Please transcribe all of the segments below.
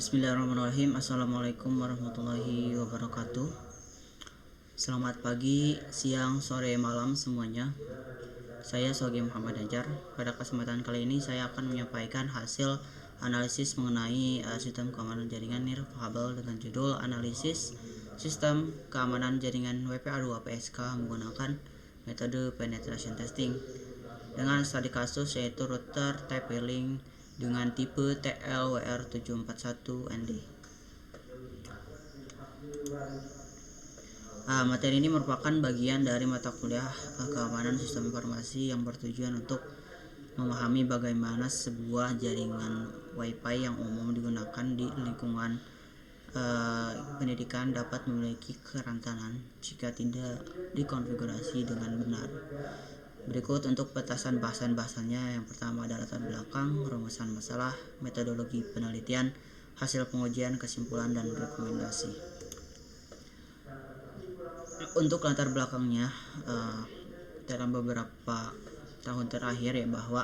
Bismillahirrahmanirrahim. Assalamualaikum warahmatullahi wabarakatuh. Selamat pagi, siang, sore, malam semuanya. Saya Sogi Muhammad Hajar. Pada kesempatan kali ini saya akan menyampaikan hasil analisis mengenai sistem keamanan jaringan nirkabel dengan judul analisis sistem keamanan jaringan WPA2 PSK menggunakan metode penetration testing dengan studi kasus yaitu router TP-Link dengan tipe TLWR741ND. Materi ini merupakan bagian dari mata kuliah keamanan sistem informasi yang bertujuan untuk memahami bagaimana sebuah jaringan Wi-Fi yang umum digunakan di lingkungan pendidikan dapat memiliki kerentanan jika tidak dikonfigurasi dengan benar. Berikut untuk petasan bahasan-bahasannya. Yang pertama ada latar belakang, rumusan masalah, metodologi penelitian, hasil pengujian, kesimpulan, dan rekomendasi. Untuk latar belakangnya, dalam beberapa tahun terakhir ya bahwa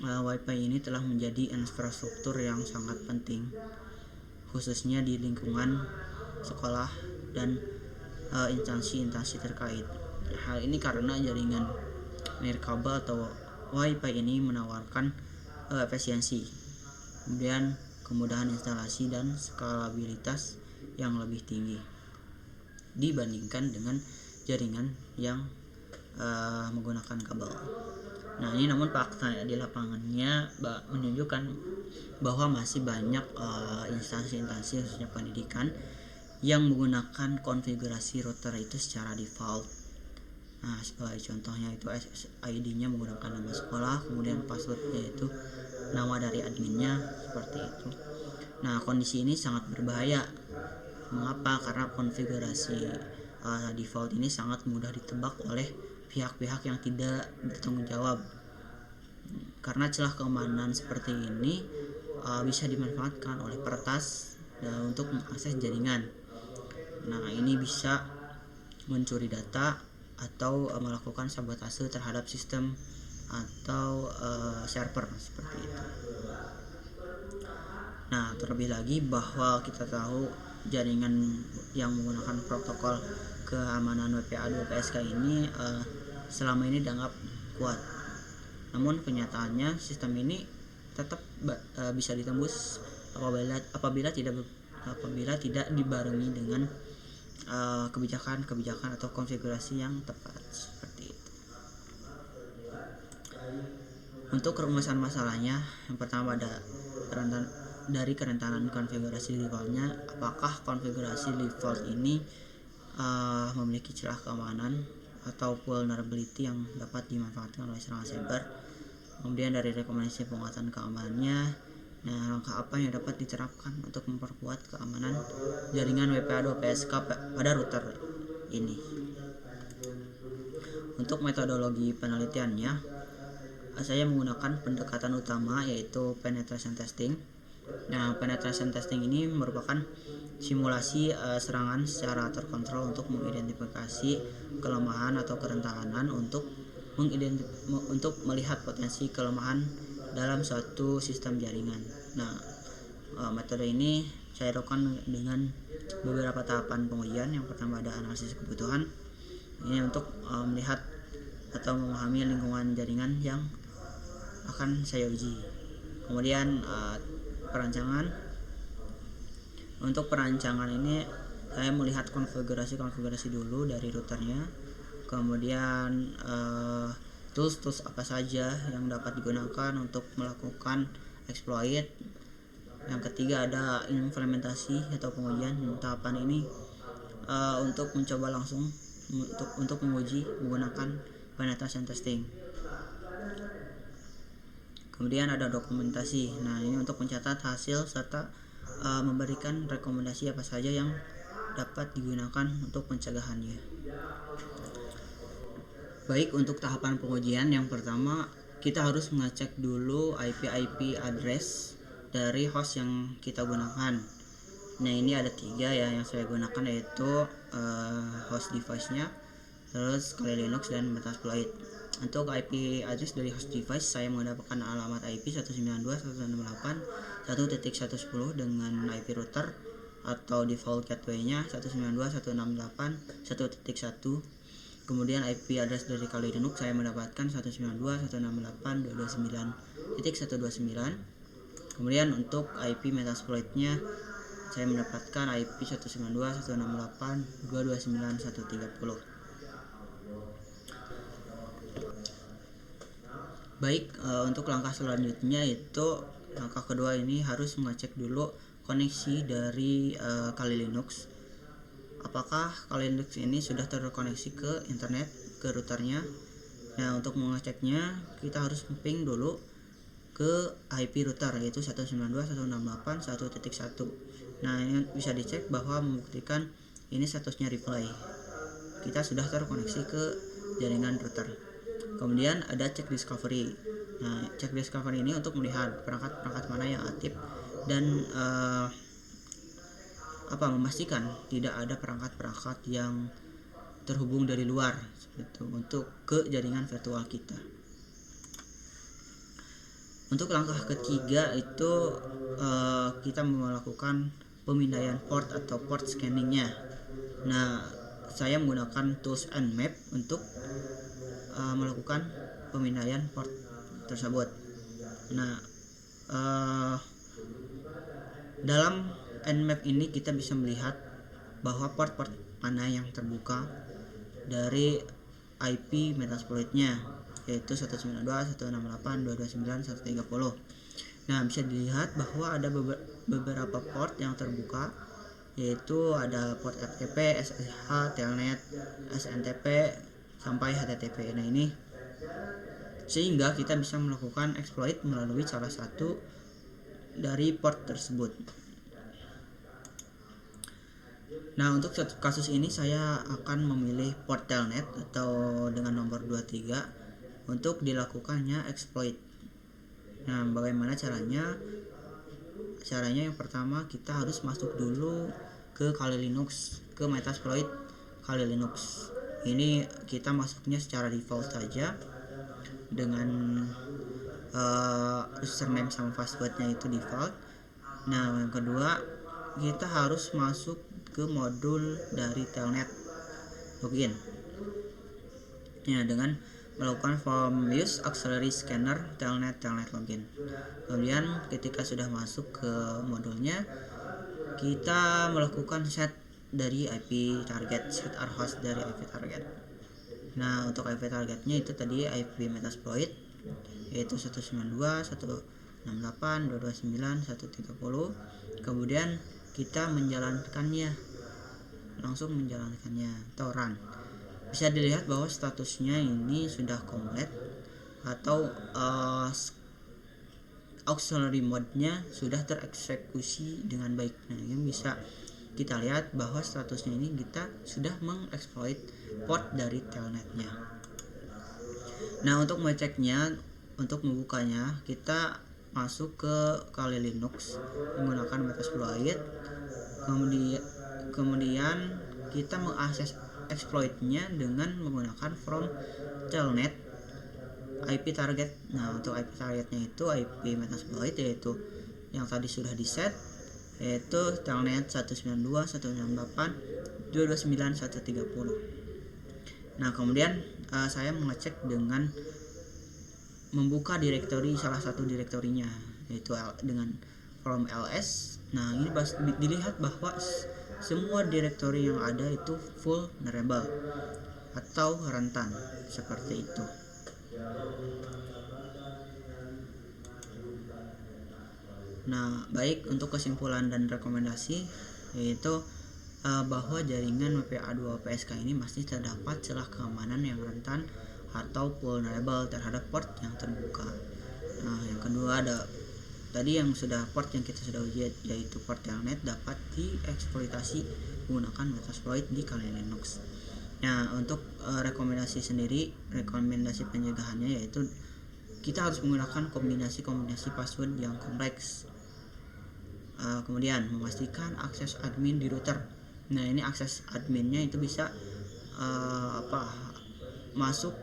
Wi-Fi ini telah menjadi infrastruktur yang sangat penting, khususnya di lingkungan sekolah dan instansi-instansi terkait. Hal ini karena jaringan nirkabel atau Wi-Fi ini menawarkan efisiensi, kemudian kemudahan instalasi dan skalabilitas yang lebih tinggi dibandingkan dengan jaringan yang menggunakan kabel. Nah, ini namun fakta di lapangannya menunjukkan bahwa masih banyak instansi-instansi khususnya pendidikan yang menggunakan konfigurasi router itu secara default. Nah, sebagai contohnya itu SSID-nya menggunakan nama sekolah, kemudian password-nya itu nama dari adminnya, seperti itu. Nah, kondisi ini sangat berbahaya. Mengapa? Karena konfigurasi default ini sangat mudah ditebak oleh pihak-pihak yang tidak bertanggung jawab. Karena celah keamanan seperti ini bisa dimanfaatkan oleh peretas untuk mengakses jaringan. Nah, ini bisa mencuri data atau melakukan sabotase terhadap sistem atau server seperti itu. Nah, terlebih lagi bahwa kita tahu jaringan yang menggunakan protokol keamanan WPA2 PSK ini selama ini dianggap kuat. Namun kenyataannya sistem ini tetap bisa ditembus apabila tidak dibarengi dengan kebijakan atau konfigurasi yang tepat, seperti itu. Untuk rumusan masalahnya, yang pertama ada kerentanan konfigurasi defaultnya. Apakah konfigurasi default ini memiliki celah keamanan atau vulnerability yang dapat dimanfaatkan oleh serangan cyber. Kemudian dari rekomendasi penguatan keamanannya. Nah, langkah apa yang dapat diterapkan untuk memperkuat keamanan jaringan WPA2 PSK pada router ini? Untuk metodologi penelitiannya, saya menggunakan pendekatan utama yaitu penetration testing. Nah, penetration testing ini merupakan simulasi serangan secara terkontrol untuk mengidentifikasi kelemahan atau kerentanan untuk melihat potensi kelemahan dalam suatu sistem jaringan. Nah, metode ini saya lakukan dengan beberapa tahapan pengujian. Yang pertama ada analisis kebutuhan. Ini untuk melihat atau memahami lingkungan jaringan yang akan saya uji. Kemudian perancangan. Untuk perancangan ini saya melihat konfigurasi dulu dari routernya. Kemudian tools apa saja yang dapat digunakan untuk melakukan exploit. Yang ketiga ada implementasi atau pengujian. Tahapan ini untuk mencoba langsung untuk menguji menggunakan penetration testing. Kemudian ada dokumentasi. Nah, ini untuk mencatat hasil serta memberikan rekomendasi apa saja yang dapat digunakan untuk pencegahannya. Baik, untuk tahapan pengujian yang pertama kita harus mengecek dulu IP address dari host yang kita gunakan. Nah, ini ada 3 ya yang saya gunakan, yaitu host device-nya, terus Kali Linux dan Metasploit. Untuk IP address dari host device, saya mendapatkan alamat IP 192.168.1.110 dengan IP router atau default gateway-nya 192.168.1.1. Kemudian IP address dari Kali Linux saya mendapatkan 192.168.291.129. Kemudian untuk IP Metasploit-nya saya mendapatkan IP 192.168.229.130. Baik, untuk langkah selanjutnya itu langkah kedua ini harus mengecek dulu koneksi dari Kali Linux. Apakah Kali Linux ini sudah terkoneksi ke internet, ke routernya. Nah, untuk mengeceknya kita harus ping dulu ke IP router yaitu 192.168.1.1. Nah, ini bisa dicek bahwa membuktikan ini statusnya reply. Kita sudah terkoneksi ke jaringan router. Kemudian ada check discovery. Nah, check discovery ini untuk melihat perangkat-perangkat mana yang aktif dan memastikan tidak ada perangkat-perangkat yang terhubung dari luar gitu, untuk ke jaringan virtual kita. Untuk langkah ketiga itu kita melakukan pemindaian port atau port scanningnya. Nah, saya menggunakan tools Nmap untuk melakukan pemindaian port tersebut. Nah, dalam Nmap ini kita bisa melihat bahwa port-port mana yang terbuka dari IP Metasploit-nya yaitu 192.168.229.130. Nah, bisa dilihat bahwa ada beberapa port yang terbuka, yaitu ada port FTP, SSH, Telnet, SNTP sampai HTTP. Nah, ini sehingga kita bisa melakukan exploit melalui salah satu dari port tersebut. Nah, untuk kasus ini saya akan memilih port Telnet atau dengan nomor 23 untuk dilakukannya exploit. Nah, bagaimana caranya? Caranya yang pertama kita harus masuk dulu ke Kali Linux, ke Metasploit Kali Linux. Ini kita masuknya secara default saja dengan username sama passwordnya itu default. Nah, yang kedua kita harus masuk ke modul dari Telnet login. Ya, dengan melakukan form use auxiliary scanner Telnet login. Kemudian ketika sudah masuk ke modulnya, kita melakukan set dari IP target, set our host dari IP target. Nah, untuk IP targetnya itu tadi IP Metasploit yaitu 192.168.229.130. Kemudian kita langsung menjalankannya atau run. Bisa dilihat bahwa statusnya ini sudah komplit atau auxiliary mode-nya sudah tereksekusi dengan baik. Nah, ini bisa kita lihat bahwa statusnya ini kita sudah mengeksploit port dari telnetnya. Nah, untuk mengeceknya, untuk membukanya, kita masuk ke Kali Linux menggunakan Metasploit. Kemudian kita mengakses exploitnya dengan menggunakan from telnet IP target. Nah, untuk IP targetnya itu IP Metasploit yaitu yang tadi sudah di set, yaitu telnet 192.168.229.130. Nah, kemudian saya mengecek dengan membuka direktori, salah satu direktorinya yaitu dengan from ls. Nah, ini dilihat bahwa semua direktori yang ada itu vulnerable atau rentan seperti itu. Nah, baik, untuk kesimpulan dan rekomendasi yaitu bahwa jaringan WPA2 PSK ini masih terdapat celah keamanan yang rentan atau vulnerable terhadap port yang terbuka. Nah, yang kedua ada tadi yang sudah port yang kita sudah uji yaitu port telnet dapat dieksploitasi menggunakan Metasploit di Kali Linux. Nah, untuk rekomendasi pencegahannya yaitu kita harus menggunakan kombinasi password yang kompleks. Kemudian memastikan akses admin di router. Nah, ini akses adminnya itu bisa masuk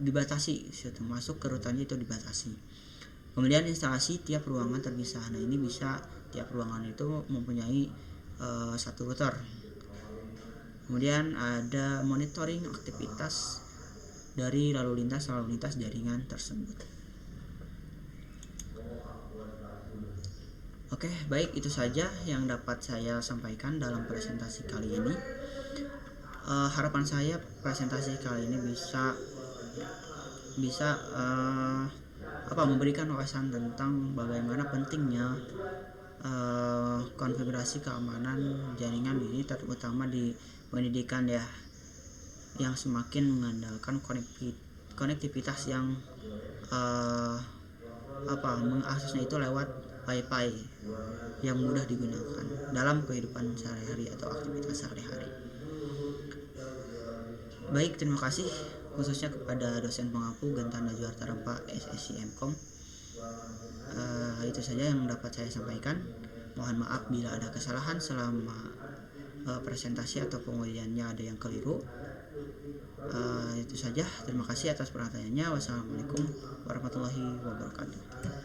dibatasi, masuk ke routernya itu dibatasi. Kemudian instalasi tiap ruangan terpisah. Nah, ini bisa tiap ruangan itu mempunyai satu router. Kemudian ada monitoring aktivitas dari lalu lintas jaringan tersebut. Oke, baik, itu saja yang dapat saya sampaikan dalam presentasi kali ini. Harapan saya presentasi kali ini bisa memberikan wawasan tentang bagaimana pentingnya konfigurasi keamanan jaringan ini, terutama di pendidikan ya, yang semakin mengandalkan konektivitas yang mengaksesnya itu lewat Wi-Fi yang mudah digunakan dalam kehidupan sehari-hari atau aktivitas sehari-hari. Baik, terima kasih khususnya kepada dosen pengampu Genta Najwa Tarempa SSC MKOM. Itu saja yang dapat saya sampaikan. Mohon maaf bila ada kesalahan selama presentasi atau pengujiannya ada yang keliru. Itu saja. Terima kasih atas perhatiannya. Wassalamualaikum warahmatullahi wabarakatuh.